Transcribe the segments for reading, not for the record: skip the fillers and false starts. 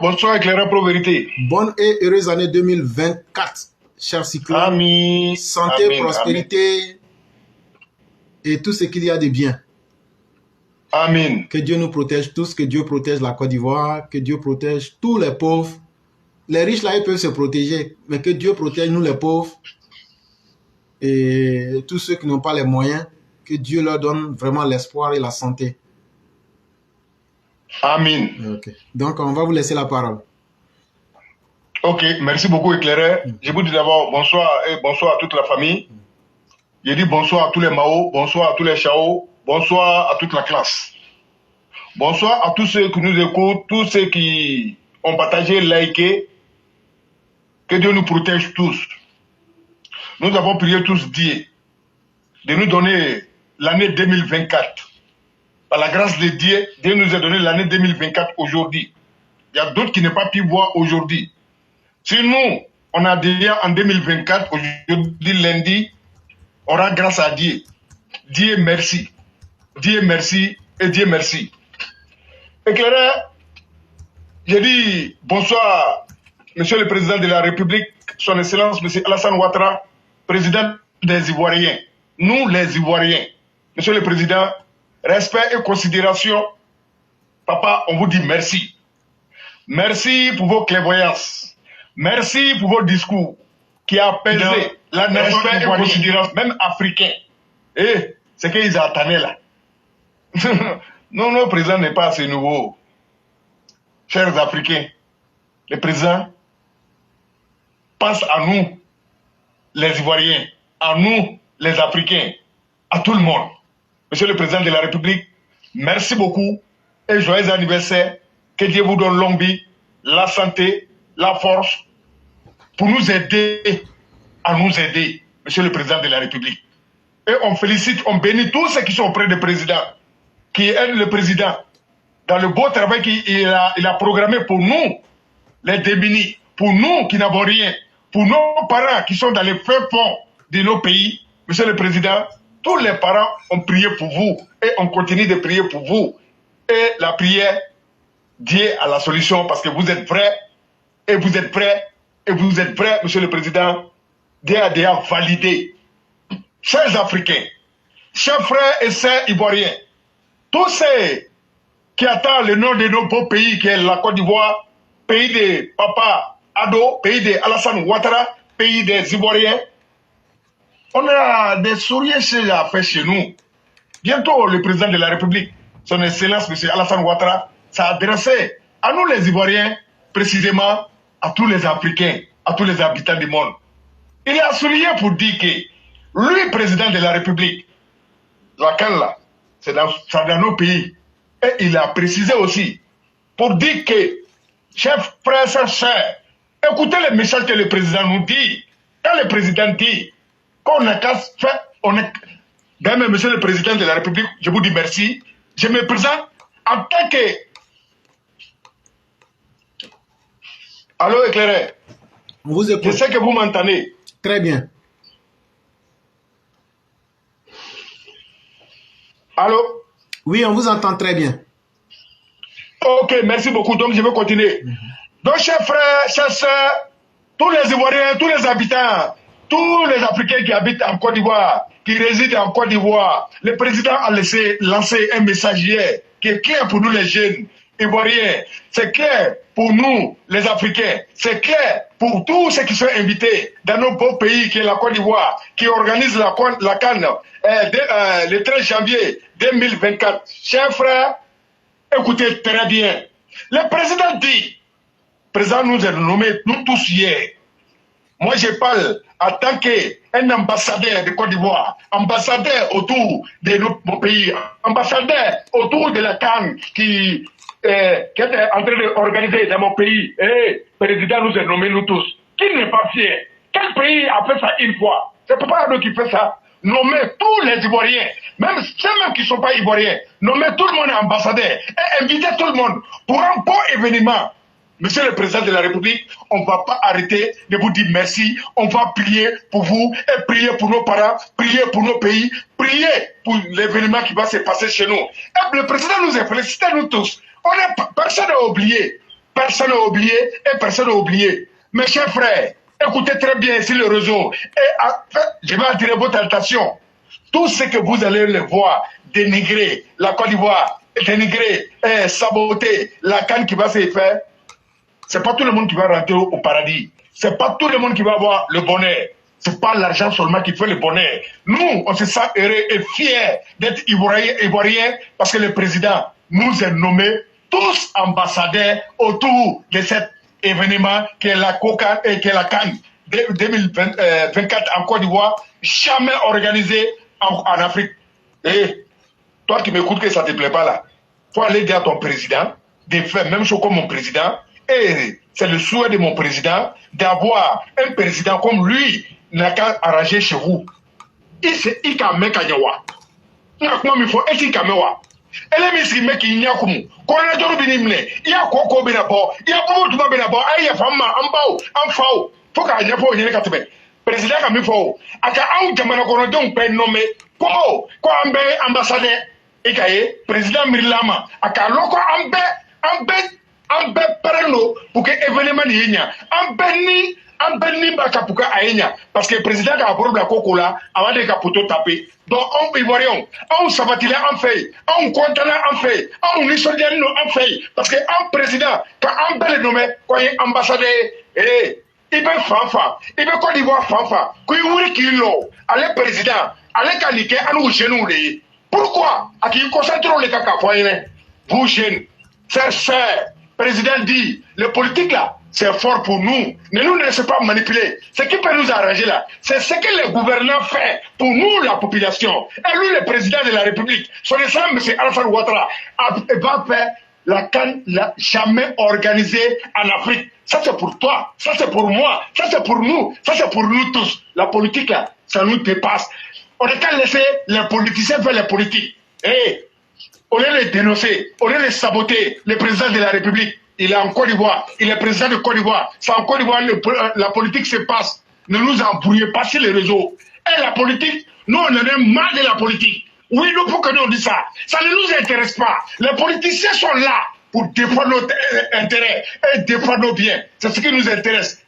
Bonsoir, éclaireur pro vérité. Bonne et heureuse année 2024, chers cyclones. Amen. Santé, Amen. prospérité et tout ce qu'il y a de bien. Amen. Que Dieu nous protège tous, que Dieu protège la Côte d'Ivoire, que Dieu protège tous les pauvres. Les riches là, ils peuvent se protéger, mais que Dieu protège nous les pauvres et tous ceux qui n'ont pas les moyens, que Dieu leur donne vraiment l'espoir et la santé. Amen. Okay. Donc, on va vous laisser la parole. Ok, merci beaucoup, éclaireur. Je vous dis d'abord bonsoir et bonsoir à toute la famille. Je dis bonsoir à tous les Mao, bonsoir à tous les Chao, bonsoir à toute la classe. Bonsoir à tous ceux qui nous écoutent, tous ceux qui ont partagé, liké. Que Dieu nous protège tous. Nous avons prié tous Dieu de nous donner l'année 2024. Par la grâce de Dieu, Dieu nous a donné l'année 2024 aujourd'hui. Il y a d'autres qui n'ont pas pu voir aujourd'hui. Si nous, on a déjà en 2024, aujourd'hui lundi, on rend grâce à Dieu. Dieu merci. Dieu merci et Dieu merci. Éclaireur, je dis bonsoir, Monsieur le Président de la République, Son Excellence, Monsieur Alassane Ouattara, Président des Ivoiriens. Nous, les Ivoiriens. Monsieur le Président, respect et considération. Papa, on vous dit merci. Merci pour vos clairvoyances. Merci pour vos discours qui apaisent la nation ivoirienne, même africain. Et c'est qu'ils attendaient là. Non, le président n'est pas assez nouveau. Chers Africains, le président pense à nous, les Ivoiriens, à nous, les Africains, à tout le monde. Monsieur le Président de la République, merci beaucoup et joyeux anniversaire. Que Dieu vous donne longue vie, la santé, la force pour nous aider à nous aider, Monsieur le Président de la République. Et on félicite, on bénit tous ceux qui sont auprès du président, qui aident le président dans le beau travail qu'il a programmé pour nous, les démunis, pour nous qui n'avons rien, pour nos parents qui sont dans les fins fonds de nos pays. Monsieur le Président, tous les parents ont prié pour vous et on continue de prier pour vous. Et la prière, Dieu a la solution parce que vous êtes prêts et vous êtes prêts et vous êtes prêts, Monsieur le Président. Dieu a déjà validé. Chers Africains, chers frères et sœurs ivoiriens, tous ceux qui attendent le nom de nos beaux pays, qui est la Côte d'Ivoire, pays de Papa Ado, pays de Alassane Ouattara, pays des Ivoiriens, on a des sourires à faire chez nous. Bientôt, le président de la République, son Excellence, M. Alassane Ouattara, s'est adressé à nous les Ivoiriens, précisément à tous les Africains, à tous les habitants du monde. Il a souligné pour dire que lui, président de la République, laquelle là, c'est dans nos pays. Et il a précisé aussi pour dire que, chers frères et sœurs, écoutez les messages que le président nous dit. Quand le président dit qu'on n'a qu'à faire, même monsieur le président de la République, je vous dis merci. Je me présente en tant que... Allô, éclaireur. On vous écoute. Je sais que vous m'entendez. Très bien. Allô? Oui, on vous entend très bien. Ok, merci beaucoup. Donc, je vais continuer. Donc, chers frères, chers sœurs, tous les Ivoiriens, tous les habitants, tous les Africains qui habitent en Côte d'Ivoire, qui résident en Côte d'Ivoire, le président a lancé un message hier qui est clair pour nous les jeunes Ivoiriens, c'est clair pour nous les Africains, c'est clair pour tous ceux qui sont invités dans nos beaux pays qui est la Côte d'Ivoire, qui organise la CAN le 13 janvier 2024. Chers frères, écoutez très bien. Le président dit, le président nous a nommés, nous tous hier. Moi, je parle en tant qu'un ambassadeur de Côte d'Ivoire, ambassadeur autour de notre pays, ambassadeur autour de la CAN qui est en train d'organiser dans mon pays. Et le président nous a nommés, nous tous. Qui n'est pas fier? Quel pays a fait ça une fois? C'est pas nous qui fait ça. Nommer tous les Ivoiriens, même ceux qui ne sont pas Ivoiriens, nommer tout le monde ambassadeur et inviter tout le monde pour un bon événement. Monsieur le Président de la République, on ne va pas arrêter de vous dire merci. On va prier pour vous et prier pour nos parents, prier pour nos pays, prier pour l'événement qui va se passer chez nous. Et le Président nous a félicité, nous tous. Personne n'a oublié Personne n'a oublié et personne n'a oublié. Mes chers frères, écoutez très bien ici le réseau. Et je vais attirer votre attention. Tout ce que vous allez le voir dénigrer la Côte d'Ivoire, dénigrer, saboter la CAN qui va se faire, c'est pas tout le monde qui va rentrer au paradis. C'est pas tout le monde qui va avoir le bonheur. C'est pas l'argent seulement qui fait le bonheur. Nous, on se sent heureux et fiers d'être ivoiriens parce que le président nous a nommés tous ambassadeurs autour de cet événement qui est la COCAN et qui est la CAN 2024 en Côte d'Ivoire, jamais organisé en Afrique. Et toi qui m'écoutes que ça ne te plaît pas là, faut aller dire à ton président de faire même chose comme mon président. Et c'est le souhait de mon président d'avoir un président comme lui n'a qu'à arranger chez vous. Il a mis Kanyawa. Il a mis Meki Nyakumu. Coronador Binimne. Il y a Koko Benabo. Il y a beaucoup de Benabo. Il y a Fama, Ambao, Amfao. Faut qu'il y ait pas de Katebe. Président Kamifo. Aka Aou Jamana Coronadon peut nommer. Ko Ambe ambassadeur. Et Kaye, président Mirilama. Aka Loko Ambe Pereno pour que événement n'y ait. Ambe Baka pour que aïnya. Parce que le président a approuvé la Coco là, avant de capoter taper. Donc, on ivoirien, on sabatila en fait, on contana en fait, on nisolian en fait. Parce que un président, quand un bel nommé, quand il est ambassadeur, il peut fanfa, il peut Côte d'Ivoire fanfa, qu'il y qu'il l'eau, allez président, allez caniquer, à nous chez nous. Pourquoi? À qui concentrons les caca, vous chez c'est président dit, le politique là, c'est fort pour nous. Ne nous laissez pas manipuler. Ce qui peut nous arranger là, c'est ce que le gouvernement fait pour nous, la population. Et lui, le président de la République, son excellence, M. Alassane Ouattara, va faire la CAN jamais organisée en Afrique. Ça, c'est pour toi. Ça, c'est pour moi. Ça, c'est pour nous. Ça, c'est pour nous tous. La politique là, ça nous dépasse. On n'est qu'à laisser les politiciens faire la politique. Et on est les dénoncer, on est les saboter, le président de la République. Il est en Côte d'Ivoire, il est président de Côte d'Ivoire. C'est en Côte d'Ivoire la politique se passe. Ne nous embrouillez pas sur les réseaux. Et la politique, nous on en a marre de la politique. Oui, nous pour que nous on dise ça. Ça ne nous intéresse pas. Les politiciens sont là pour défendre notre intérêt et défendre nos biens. C'est ce qui nous intéresse.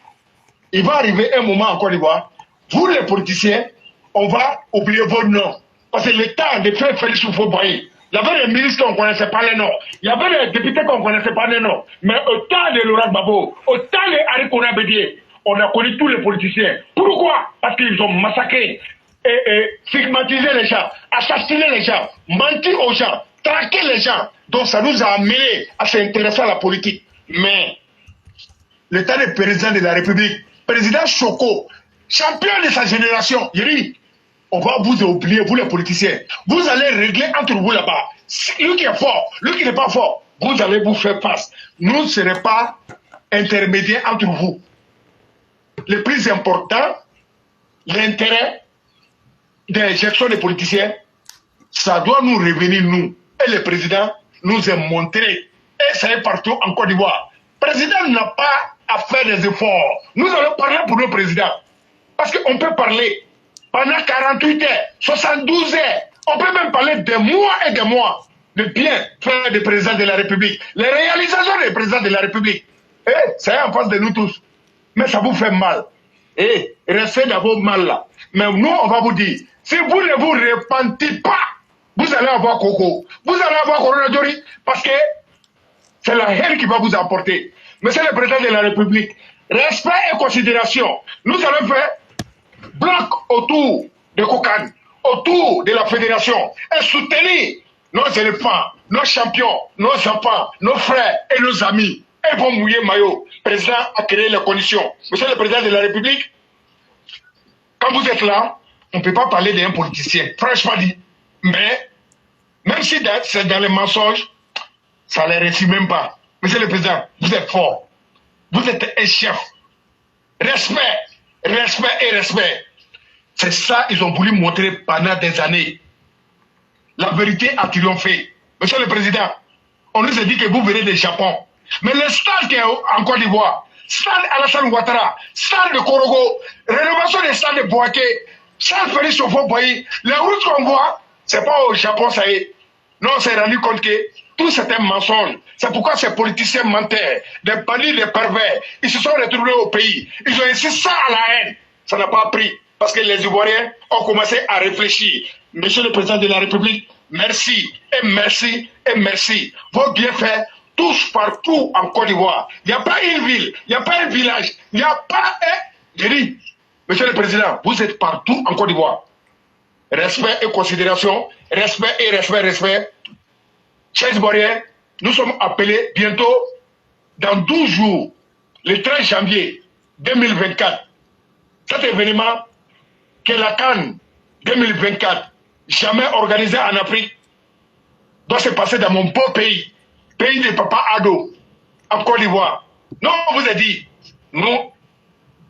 Il va arriver un moment en Côte d'Ivoire, vous les politiciens, on va oublier vos noms. Parce que le temps de faire Félix Houphouët-Boigny, il y avait des ministres qu'on ne connaissait pas les noms. Il y avait des députés qu'on ne connaissait pas les noms. Mais au temps de Laurent Gbagbo, au temps de Henri Konan Bédié, on a connu tous les politiciens. Pourquoi? Parce qu'ils ont massacré et stigmatisé les gens, assassiné les gens, menti aux gens, traqué les gens. Donc ça nous a amené à s'intéresser à la politique. Mais le temps du président de la République, président Choko, champion de sa génération, il dit, on va vous oublier, vous les politiciens. Vous allez régler entre vous là-bas. Lui qui est fort, lui qui n'est pas fort, vous allez vous faire face. Nous ne serons pas intermédiaires entre vous. Le plus important, l'intérêt des gestions des politiciens, ça doit nous revenir, nous. Et le président nous a montré, et ça est partout en Côte d'Ivoire. Le président n'a pas à faire des efforts. Nous allons parler pour nos présidents. Parce qu'on peut parler pendant 48 heures, 72 heures. On peut même parler des mois et des mois de bien faire des présidents de la République. Les réalisations des présidents de la République. C'est en face de nous tous. Mais ça vous fait mal. Restez dans vos mal là. Mais nous, on va vous dire, si vous ne vous repentez pas, vous allez avoir Coco. Vous allez avoir Coronadori. Parce que c'est la haine qui va vous emporter. Monsieur le président de la République, respect et considération. Nous allons faire bloc autour de Kokan, autour de la fédération, et soutenir nos éléphants, nos champions, nos enfants, nos frères et nos amis. Et vont mouiller maillot. Le président a créé les conditions. Monsieur le président de la République, quand vous êtes là, on ne peut pas parler d'un politicien, franchement dit. Mais, même si c'est dans les mensonges, ça ne les réussit même pas. Monsieur le président, vous êtes fort. Vous êtes un chef. Respect. Respect et respect. C'est ça qu'ils ont voulu montrer pendant des années. La vérité a triomphé. Monsieur le Président, on nous a dit que vous venez du Japon. Mais le stade qui est en Côte d'Ivoire, stade Alassane Ouattara, stade de Korogo, rénovation des stades de Boaké, stade Félix Houphouët-Boigny, les routes qu'on voit, c'est pas au Japon, ça y est. Non, on s'est rendu compte que Tout c'est un mensonge. C'est pourquoi ces politiciens menteurs, des bandits, des pervers, ils se sont retrouvés au pays. Ils ont insisté ça à la haine. Ça n'a pas pris. Parce que les Ivoiriens ont commencé à réfléchir. Monsieur le Président de la République, merci, et merci, et merci. Vos bienfaits touchent partout en Côte d'Ivoire. Il n'y a pas une ville, il n'y a pas un village, il n'y a pas un... J'ai dit, Monsieur le Président, vous êtes partout en Côte d'Ivoire. Respect et considération, respect et respect, respect. Chers Ivoiriens, nous sommes appelés bientôt, dans 12 jours, le 13 janvier 2024, cet événement, que la CAN 2024, jamais organisé en Afrique, doit se passer dans mon beau pays, pays de Papa Ado, en Côte d'Ivoire. Non, on vous a dit, nous,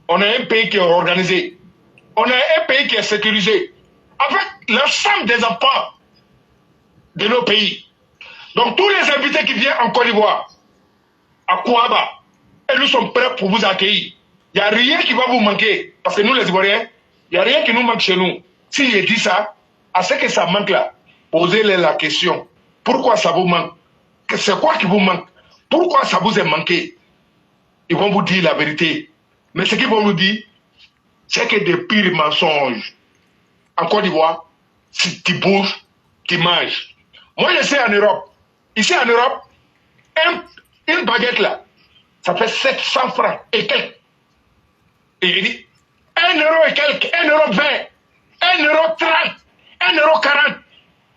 on a un pays qui est organisé, on a un pays qui est sécurisé, avec l'ensemble des enfants de nos pays. Donc tous les invités qui viennent en Côte d'Ivoire, à Kouaba, et nous sommes prêts pour vous accueillir. Il n'y a rien qui va vous manquer, parce que nous les Ivoiriens, il n'y a rien qui nous manque chez nous. Si je dis ça, à ce que ça manque là, posez-les la question. Pourquoi ça vous manque? C'est quoi qui vous manque? Pourquoi ça vous est manqué? Ils vont vous dire la vérité. Mais ce qu'ils vont nous dire, c'est que des pires mensonges. En Côte d'Ivoire, si tu bouges, tu manges. Moi, je sais en Europe. Ici en Europe, une baguette là, ça fait 700 francs et quelques. Et il dit, 1 euro et quelques, 1 euro 20, 1 euro 30, 1 euro 40.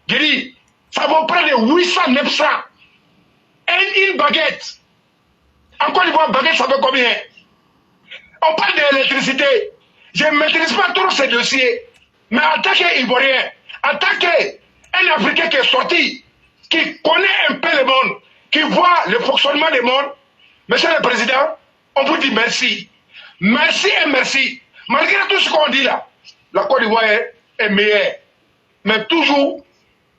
Je dis, ça vaut près de 800, 900. Une baguette. En Côte d'Ivoire, baguette, ça veut combien? On parle d'électricité. Je ne maîtrise pas trop ces dossiers. Mais en tant qu'Ivoirien, en tant qu'un Africain qui est sorti, qui connaît un peu le monde, qui voit le fonctionnement du monde, Monsieur le Président, on vous dit merci. Merci et merci. Malgré tout ce qu'on dit là, la Côte d'Ivoire est meilleure. Mais toujours,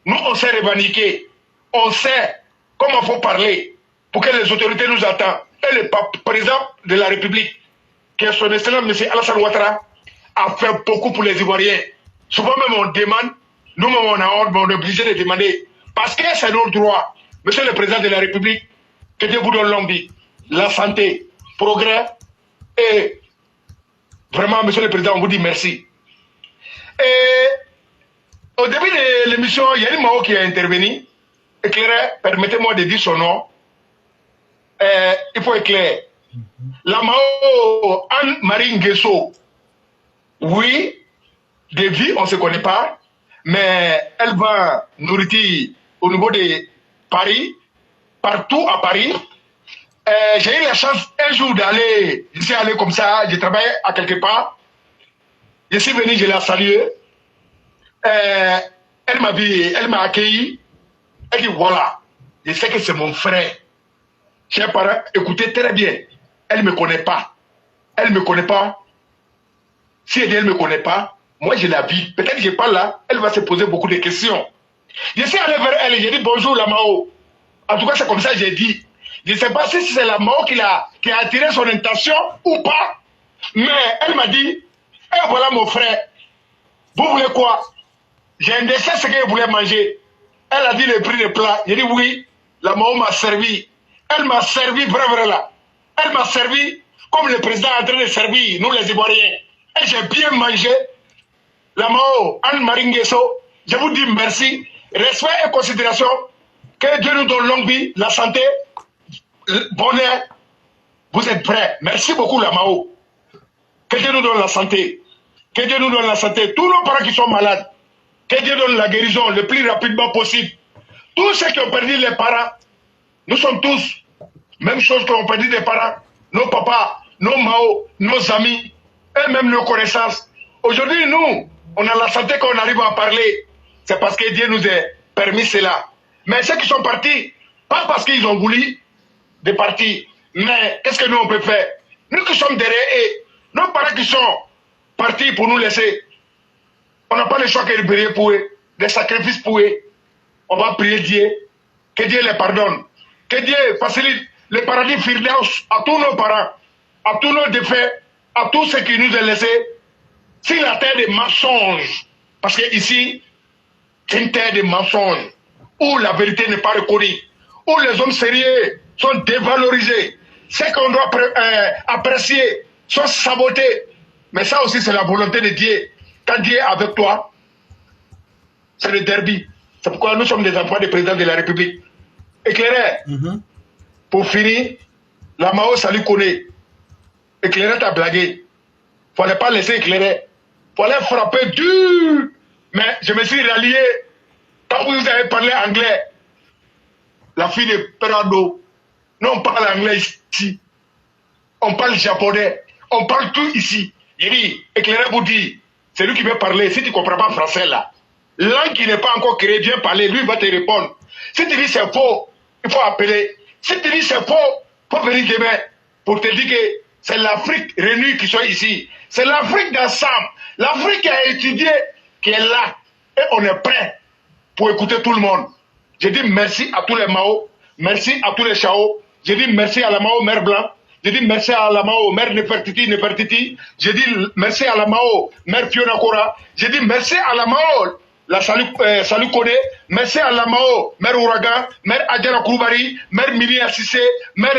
nous, on sait revendiquer. On sait comment il faut parler pour que les autorités nous attendent. Et le président de la République, qui est son excellent M. Alassane Ouattara, a fait beaucoup pour les Ivoiriens. Souvent même on demande, nous-mêmes on a honte, mais on est obligé de demander. Parce que c'est notre droit. Monsieur le Président de la République, que Dieu vous donne longue vie, la santé, progrès, et vraiment, Monsieur le Président, on vous dit merci. Et au début de l'émission, il y a une Mao qui a intervenu. Éclairé, permettez-moi de dire son nom. Il faut éclairer. La Mao Anne-Marie Nguesso, oui, de vie, on ne se connaît pas, mais elle va nourrir au niveau de Paris, partout à Paris. J'ai eu la chance un jour d'aller, je suis allé comme ça, je travaille à quelque part. Je suis venu, je l'ai salué. Elle m'a vu, elle m'a accueilli. Elle dit voilà, je sais que c'est mon frère. Chers parents, écoutez très bien. Elle ne me connaît pas. Elle ne me connaît pas. Si elle ne me connaît pas, moi je la vis. Peut-être que je parle là, elle va se poser beaucoup de questions. Je suis allé vers elle et j'ai dit bonjour la Mao. En tout cas, c'est comme ça que j'ai dit. Je ne sais pas si c'est la Mao qui a attiré son intention ou pas. Mais elle m'a dit, eh voilà mon frère. Vous voulez quoi? J'ai indexé ce qu'elle voulait manger. Elle a dit le prix des plats. J'ai dit oui, la Mao m'a servi. Elle m'a servi vrai là. Elle m'a servi comme le président est en train de servir, nous les Ivoiriens. Et j'ai bien mangé. La Mao, Anne-Marie Nguesso, je vous dis merci, respect et considération. Que Dieu nous donne longue vie, la santé, le bonheur. Vous êtes prêts. Merci beaucoup la Mao. Que Dieu nous donne la santé. Que Dieu nous donne la santé. Tous nos parents qui sont malades, que Dieu donne la guérison le plus rapidement possible. Tous ceux qui ont perdu les parents, nous sommes tous, même chose qu'on peut dire des parents, nos papas, nos Mao, nos amis, et même nos connaissances. Aujourd'hui, nous, on a la santé qu'on arrive à parler. C'est parce que Dieu nous a permis cela. Mais ceux qui sont partis, pas parce qu'ils ont voulu de partir, mais qu'est-ce que nous on peut faire? Nous qui sommes derrière eux, nos parents qui sont partis pour nous laisser, on n'a pas le choix que de prier pour eux, des sacrifices pour eux. On va prier Dieu, que Dieu les pardonne, que Dieu facilite le paradis Firdaus à tous nos parents, à tous nos défaits, à tous ceux qui nous ont laissés. C'est la terre des mensonges, parce que ici, c'est une terre de mensonges, où la vérité n'est pas reconnue. où les hommes sérieux sont dévalorisés, ceux qu'on doit apprécier sont sabotés. Mais ça aussi, c'est la volonté de Dieu. Quand Dieu est avec toi, c'est le derby. C'est pourquoi nous sommes des enfants du président de la République. Éclairé, pour finir, la Mao, ça lui connaît. Éclairé t'a blagué. Il ne fallait pas laisser éclairer. Il fallait frapper dur. Mais je me suis rallié. Quand vous avez parlé anglais, la fille de Perado, nous on parle anglais ici. On parle japonais. On parle tout ici. Il dit, éclairé vous dit, c'est lui qui veut parler. Si tu ne comprends pas français là, langue qui n'est pas encore créée, viens parler. Lui va te répondre. Si tu dis c'est faux, il faut appeler. Si tu dis c'est faux, il faut venir demain pour te dire que c'est l'Afrique réunie qui soit ici. C'est l'Afrique d'ensemble. L'Afrique qui a étudié, qui est là. Et on est prêt pour écouter tout le monde. Je dis merci à tous les Mao. Merci à tous les Chao. Je dis merci à la Mao Mère Blanc. Je dis merci à la Mao Mère Nefertiti. Je dis merci à la Mao Mère Fiona Kora. Je dis merci à la Mao la Salou Kone. Merci à la Mao Mère Ouragan. Mère Adjara Kouroubari. Mère Mili Assissé. Mère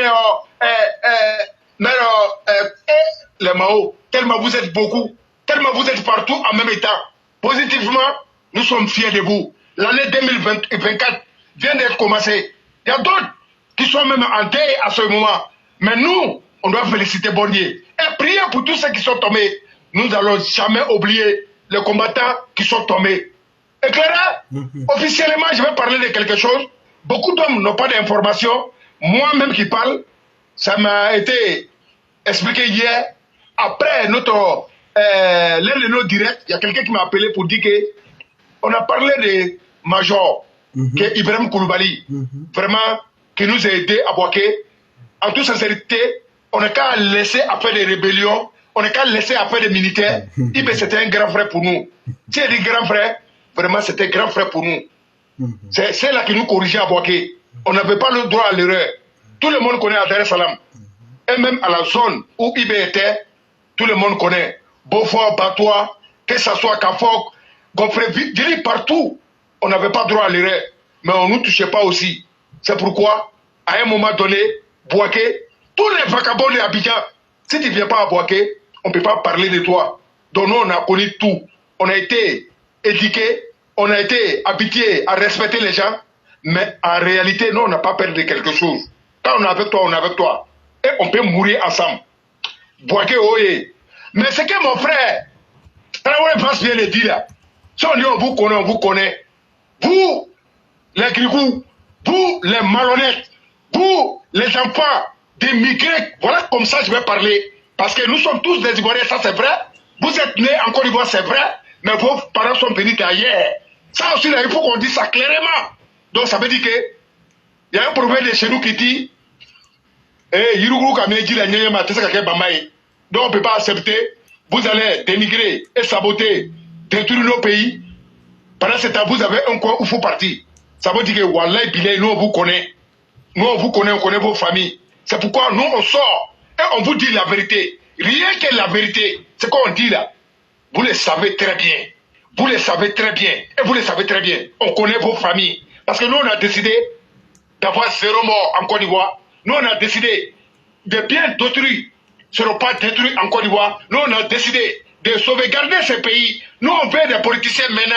les Mao. Tellement vous êtes beaucoup. Tellement vous êtes partout en même temps. Positivement, nous sommes fiers de vous. L'année 2024 vient d'être commencée. Il y a d'autres qui sont même en deuil à ce moment. Mais nous, on doit féliciter bon Dieu. Et prier pour tous ceux qui sont tombés. Nous n'allons jamais oublier les combattants qui sont tombés. Éclairé, officiellement, je vais parler de quelque chose. Beaucoup d'hommes n'ont pas d'informations. Moi-même qui parle, ça m'a été expliqué hier. Après l'un de nos directs, il y a quelqu'un qui m'a appelé pour dire que on a parlé de Major, qui est Ibrahim Koulibaly, vraiment, qui nous a aidé à Boaké. En toute sincérité, on n'a qu'à laisser à faire des rébellions, on n'a qu'à laisser à faire des militaires. Ibé, c'était un grand frère pour nous. Si elle dit grand frère, vraiment, c'était un grand frère pour nous. C'est là qui nous corrigeait à Boaké. On n'avait pas le droit à l'erreur. Tout le monde connaît Dar es Salaam. Et même à la zone où Ibé était, tout le monde connaît. Beaufort, Batois, que ce soit Kafok, Gofreville, je dis partout, on n'avait pas droit à l'erreur. Mais on ne nous touchait pas aussi. C'est pourquoi, à un moment donné, Boaké, tous les vagabonds de Abidjan, si tu ne viens pas à Boaké, on ne peut pas parler de toi. Donc nous, on a connu tout. On a été éduqués, on a été habitués à respecter les gens, mais en réalité, nous, on n'a pas perdu quelque chose. Quand on est avec toi, on est avec toi. Et on peut mourir ensemble. Boaké, oye. Mais c'est que mon frère, Traoré passe bien le dire là. Si on dit on vous connaît, on vous connaît. Vous, les grigous, vous, les malhonnêtes, vous, les enfants des migrés, voilà comme ça je vais parler. Parce que nous sommes tous des Ivoiriens, ça c'est vrai. Vous êtes nés en Côte d'Ivoire, c'est vrai. Mais vos parents sont venus d'ailleurs. Ça aussi, là, il faut qu'on dise ça clairement. Donc ça veut dire que il y a un proverbe de chez nous qui dit donc on ne peut pas accepter. Vous allez dénigrer et saboter, détruire nos pays. Pendant ce temps, vous avez un coin où il faut partir. Ça veut dire que Wallahi Bilay, nous on vous connaît. Nous on vous connaît, on connaît vos familles. C'est pourquoi nous on sort et on vous dit la vérité. Rien que la vérité, c'est quoi on dit là. Vous le savez très bien. Vous le savez très bien. Et vous le savez très bien. On connaît vos familles. Parce que nous on a décidé d'avoir 0 mort en Côte d'Ivoire. Nous on a décidé de bien détruire. Ce n'est pas détruit en Côte d'Ivoire. Nous, on a décidé de sauvegarder ce pays. Nous, on veut des politiciens maintenant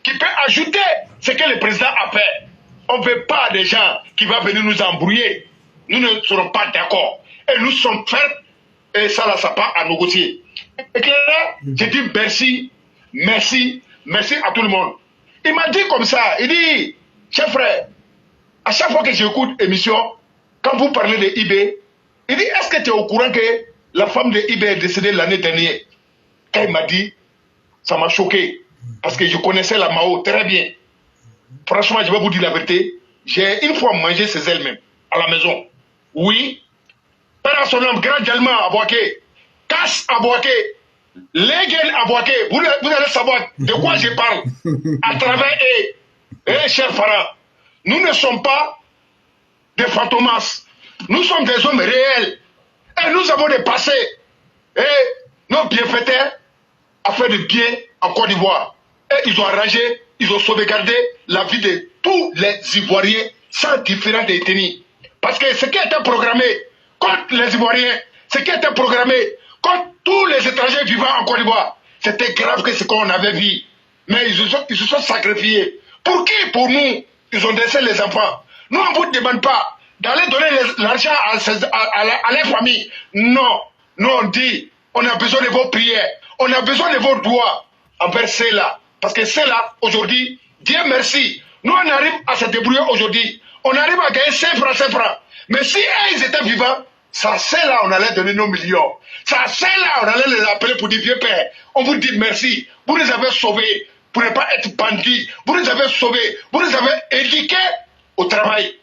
qui peuvent ajouter ce que le président a fait. On ne veut pas des gens qui vont venir nous embrouiller. Nous ne serons pas d'accord. Et nous sommes fermes. Et ça, là, ça part à négocier. Et que là, je dis merci, merci, merci à tout le monde. Il m'a dit comme ça, il dit, chef frère, à chaque fois que j'écoute l'émission, quand vous parlez de IB, il dit, est-ce que tu es au courant que la femme de IB est décédée l'année dernière? Quand il m'a dit, ça m'a choqué. Parce que je connaissais la Mao très bien. Franchement, je vais vous dire la vérité. J'ai une fois mangé ses ailes même, à la maison. Oui. Père à son nom, grand Dialman à Boaké. Casse à Boaké. Léguen à Boaké. Vous allez savoir de quoi je parle. À travers eux. Cher Farah, nous ne sommes pas des fantomas. Nous sommes des hommes réels. Et nous avons des passés. Et nos bienfaiteurs ont fait du bien en Côte d'Ivoire. Et ils ont arrangé, ils ont sauvegardé la vie de tous les Ivoiriens sans différence d'ethnie. Parce que ce qui était programmé contre les Ivoiriens, ce qui était programmé contre tous les étrangers vivant en Côte d'Ivoire, c'était grave que ce qu'on avait vu. Mais ils se sont sacrifiés. Pour qui? Pour nous. Ils ont laissé les enfants. Nous, on ne vous demande pas d'aller donner l'argent à les familles. Non. Nous, on dit, on a besoin de vos prières. On a besoin de vos doigts envers ceux-là. Parce que ceux-là, aujourd'hui, Dieu merci, nous, on arrive à se débrouiller aujourd'hui. On arrive à gagner 5 francs, 5 francs. Mais si ils étaient vivants, ça, ceux-là, on allait donner nos millions. Ça, ceux-là, on allait les appeler pour dire, vieux père, on vous dit merci. Vous nous avez sauvés pour ne pas être bandits. Vous nous avez sauvés. Vous nous avez éduqués au travail.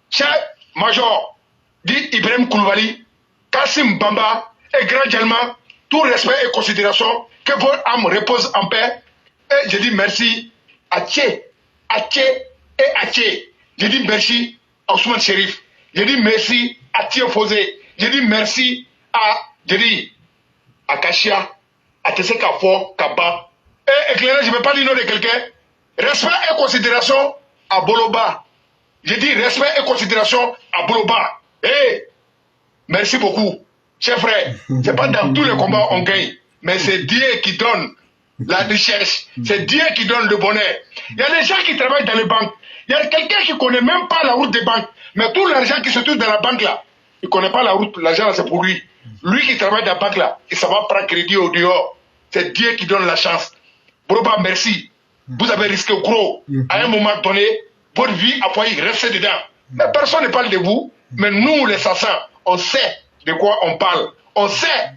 Cher Major, dit Ibrahim Koulibaly, Kassim Bamba et Grand Djalma, tout respect et considération, que votre âme repose en paix. Et je dis merci à Tché et à Tché. Je dis merci à Ousmane Chérif. Je dis merci à Thio Fosé. Je dis merci à Kachia, à Tesseka Fo, Kaba. Et éclairé, je ne vais pas dire nom de quelqu'un. Respect et considération à Boloba. Je dis respect et considération à Boloba. Merci beaucoup. Chers frères, ce n'est pas dans tous les combats on gagne, mais c'est Dieu qui donne la richesse. C'est Dieu qui donne le bonheur. Il y a des gens qui travaillent dans les banques. Il y a quelqu'un qui ne connaît même pas la route des banques. Mais tout l'argent qui se trouve dans la banque là, il ne connaît pas la route, l'argent c'est pour lui. Lui qui travaille dans la banque là, il va prendre crédit au dehors. C'est Dieu qui donne la chance. Boroba, merci. Vous avez risqué gros. À un moment donné, votre vie a failli rester dedans. Mais personne ne parle de vous. Mais nous, les assassins, on sait de quoi on parle. On sait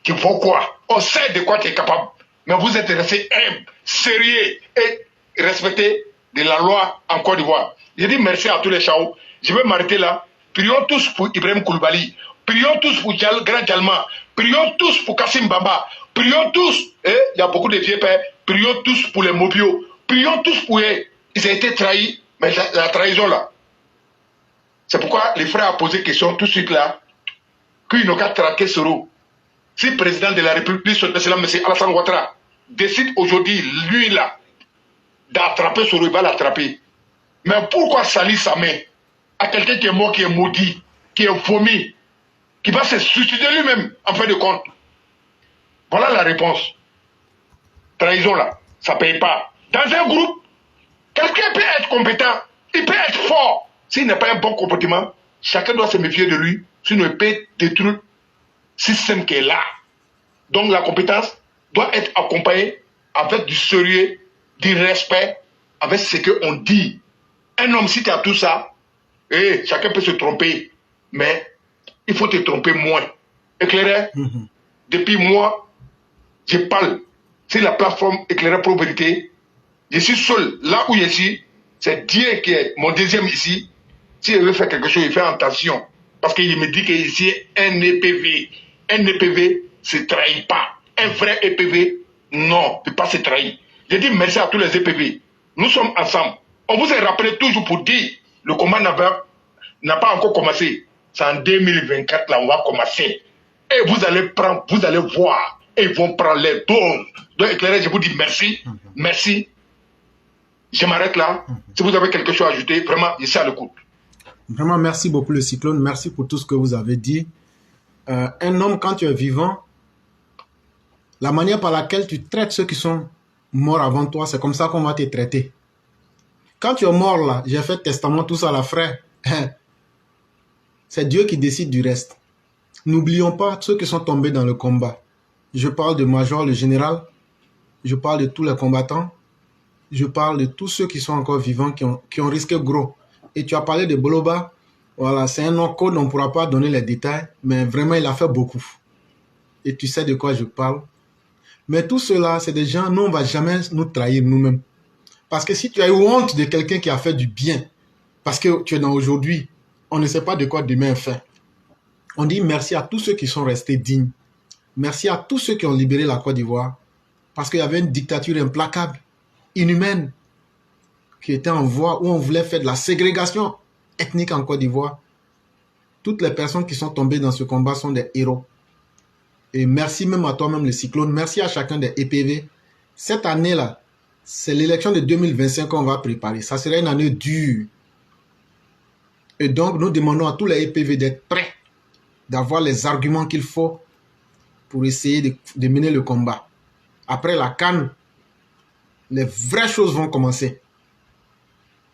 qu'il faut quoi. On sait de quoi tu es capable. Mais vous êtes resté humble, sérieux et respecté de la loi en Côte d'Ivoire. Je dis merci à tous les Chao. Je vais m'arrêter là. Prions tous pour Ibrahim Koulibaly. Prions tous pour Grand Djalma. Prions tous pour Kassim Bamba. Prions tous, il y a beaucoup de vieux pères. Prions tous pour les Mobio. Prions tous pour eux. Ils ont été trahis, mais la trahison là. C'est pourquoi les frères ont posé question tout de suite là, qu'ils n'ont qu'à traquer Soro. Si le président de la République, M. Alassane Ouattara, décide aujourd'hui, lui là, d'attraper Soro, il va l'attraper. Mais pourquoi salir sa main à quelqu'un qui est mort, qui est maudit, qui est vomi, qui va se suicider lui-même en fin de compte? Voilà la réponse. Trahison là, ça ne paye pas. Dans un groupe, quelqu'un peut être compétent, il peut être fort. S'il n'a pas un bon comportement, chacun doit se méfier de lui, sinon il peut détruire le système qui est là. Donc la compétence doit être accompagnée avec du sérieux, du respect, avec ce qu'on dit. Un homme, si tu as tout ça, chacun peut se tromper, mais il faut te tromper moins. Éclairé, depuis moi, je parle sur la plateforme Éclairé Pro Vérité. Je suis seul là où je suis. C'est Dieu qui est mon deuxième ici. Si je veux faire quelque chose, il fait attention. Parce qu'il me dit qu'ici, un EPV. Un EPV ne se trahit pas. Un vrai EPV, non, ne peut pas se trahir. Je dis merci à tous les EPV. Nous sommes ensemble. On vous a rappelé toujours pour dire le combat n'a pas encore commencé. C'est en 2024 là, on va commencer. Et vous allez prendre, vous allez voir. Et ils vont prendre les dons. Donc, éclairé, je vous dis merci. Merci. Je m'arrête là. Si vous avez quelque chose à ajouter, vraiment, je suis à l'écoute. Vraiment, merci beaucoup le Cyclone. Merci pour tout ce que vous avez dit. Un homme, quand tu es vivant, la manière par laquelle tu traites ceux qui sont morts avant toi, c'est comme ça qu'on va te traiter. Quand tu es mort là, j'ai fait testament, tout ça là, frère. C'est Dieu qui décide du reste. N'oublions pas ceux qui sont tombés dans le combat. Je parle de Major, le général. Je parle de tous les combattants. Je parle de tous ceux qui sont encore vivants, qui ont risqué gros. Et tu as parlé de Boloba. Voilà, c'est un nom code, on ne pourra pas donner les détails, mais vraiment, il a fait beaucoup. Et tu sais de quoi je parle. Mais tout cela, c'est des gens, nous, on ne va jamais nous trahir nous-mêmes. Parce que si tu as eu honte de quelqu'un qui a fait du bien, parce que tu es dans aujourd'hui, on ne sait pas de quoi demain est fait. On dit merci à tous ceux qui sont restés dignes. Merci à tous ceux qui ont libéré la Côte d'Ivoire. Parce qu'il y avait une dictature implacable, inhumaine, qui était en voie où on voulait faire de la ségrégation ethnique en Côte d'Ivoire. Toutes les personnes qui sont tombées dans ce combat sont des héros. Et merci même à toi-même, le Cyclone. Merci à chacun des EPV. Cette année-là, c'est l'élection de 2025 qu'on va préparer. Ça sera une année dure. Et donc, nous demandons à tous les EPV d'être prêts, d'avoir les arguments qu'il faut pour essayer de mener le combat. Après la CAN, les vraies choses vont commencer.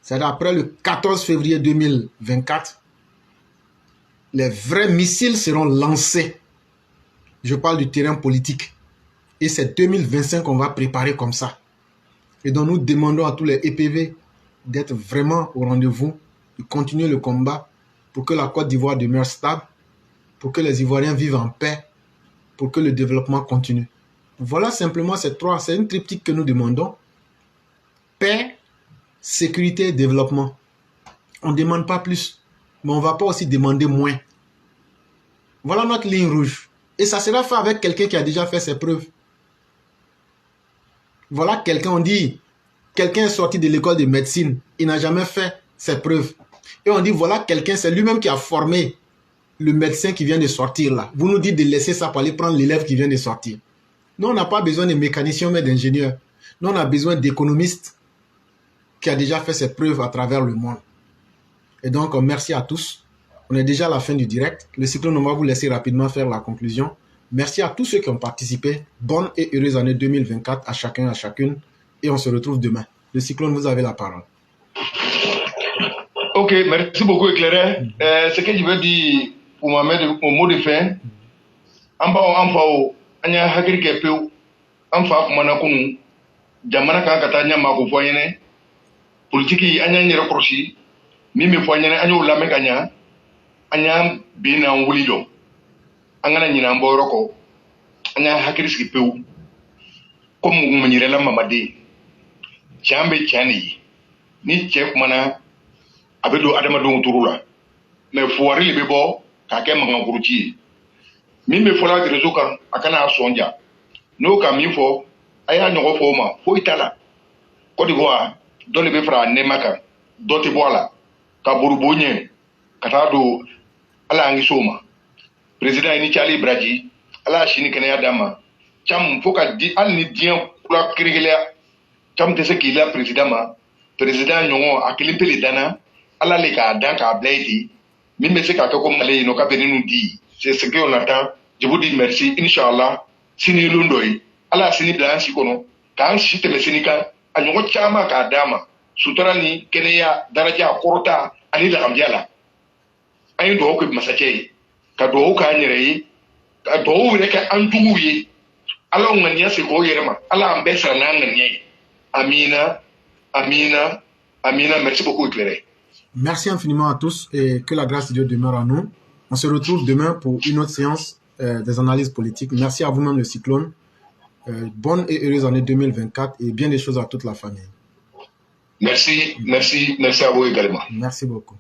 C'est-à-dire après le 14 février 2024, les vrais missiles seront lancés. Je parle du terrain politique. Et c'est 2025 qu'on va préparer comme ça. Et donc nous demandons à tous les EPV d'être vraiment au rendez-vous, de continuer le combat pour que la Côte d'Ivoire demeure stable, pour que les Ivoiriens vivent en paix, pour que le développement continue. Voilà simplement c'est une triptyque que nous demandons. Paix, sécurité et développement. On ne demande pas plus, mais on ne va pas aussi demander moins. Voilà notre ligne rouge. Et ça sera fait avec quelqu'un qui a déjà fait ses preuves. Voilà quelqu'un, on dit, quelqu'un est sorti de l'école de médecine, il n'a jamais fait ses preuves. Et on dit, voilà quelqu'un, c'est lui-même qui a formé le médecin qui vient de sortir là. Vous nous dites de laisser ça pour aller prendre l'élève qui vient de sortir. Nous, on n'a pas besoin de mécaniciens mais d'ingénieurs. Nous, on a besoin d'économistes qui a déjà fait ses preuves à travers le monde. Et donc, merci à tous. On est déjà à la fin du direct. Le cyclone, on va vous laisser rapidement faire la conclusion. Merci à tous ceux qui ont participé. Bonne et heureuse année 2024 à chacun, à chacune. Et on se retrouve demain. Le cyclone, vous avez la parole. Ok, merci beaucoup, Éclairé. Ce que je veux dire pour ma mère, au mot de fin, anya hakiri ke peu amfa kumana kunu jamana kan kata nya mako foyene politiki anya nyere kroshi mimi foyene anya ulame kanya anya bina wulido angana nyina mboroko anya hakiri ski peu comme ngumanyire la mamade chambe chani ni che kumana abedo adama do turula mais foire le bebo ka ke mangakuruchi mimi fola de rezo kan akana sonja no ka mi fo aya nyogo fo ma fo itala ko di goa do le be fra ne maka do ti bola ka burubonye kata do ala ngi soma president ni chali braji ala shini kene adama cham fo ka di al ni dien kula kirigele cham te se ki la president nyongo akili pele dana ala le ka dan ka blaidi mimi se ka ko male no ka beninu di c'est ce qu'on attend. Je vous dis merci. Inch'Allah, sini lundoi, ala sini blan si kono, kan si tele sini kan, anyongo chama ka dama, sutura ni keneya daraja korota ani la kamjala. Ayin do ko masache, ka do ka nyere, ka do wure ka antugu yi. Ala ngania se ko yerema, ala ambesa na ngania. Amina, amina, amina, merci beaucoup éclairé. Merci infiniment à tous et que la grâce de Dieu demeure à nous. On se retrouve demain pour une autre séance des analyses politiques. Merci à vous-même le cyclone. Bonne et heureuse année 2024 et bien des choses à toute la famille. Merci, merci, merci à vous également. Merci beaucoup.